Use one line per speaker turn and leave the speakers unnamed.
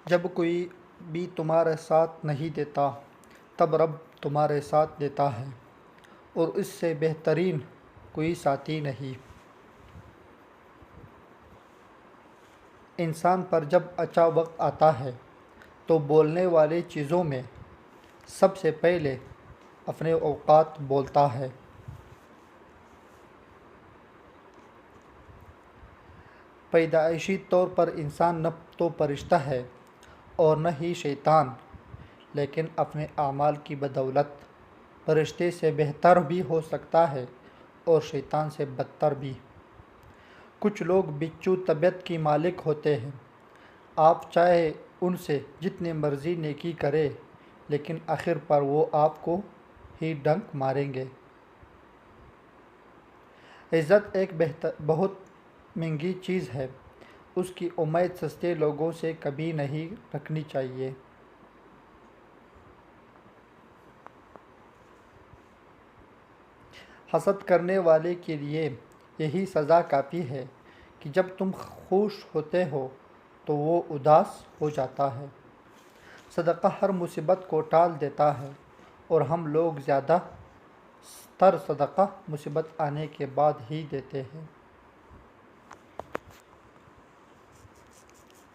جب کوئی بھی تمہارے ساتھ نہیں دیتا تب رب تمہارے ساتھ دیتا ہے، اور اس سے بہترین کوئی ساتھی نہیں۔ انسان پر جب اچھا وقت آتا ہے تو بولنے والی چیزوں میں سب سے پہلے اپنے اوقات بولتا ہے۔ پیدائشی طور پر انسان نہ تو فرشتہ ہے اور نہ ہی شیطان، لیکن اپنے اعمال کی بدولت فرشتے سے بہتر بھی ہو سکتا ہے اور شیطان سے بدتر بھی۔ کچھ لوگ بچھو طبیعت کے مالک ہوتے ہیں، آپ چاہے ان سے جتنی مرضی نیکی کریں لیکن آخر پر وہ آپ کو ہی ڈنک ماریں گے۔ عزت ایک بہت مہنگی چیز ہے، اس کی امید سستے لوگوں سے کبھی نہیں رکھنی چاہیے۔ حسد کرنے والے کے لیے یہی سزا کافی ہے کہ جب تم خوش ہوتے ہو تو وہ اداس ہو جاتا ہے۔ صدقہ ہر مصیبت کو ٹال دیتا ہے، اور ہم لوگ زیادہ تر صدقہ مصیبت آنے کے بعد ہی دیتے ہیں۔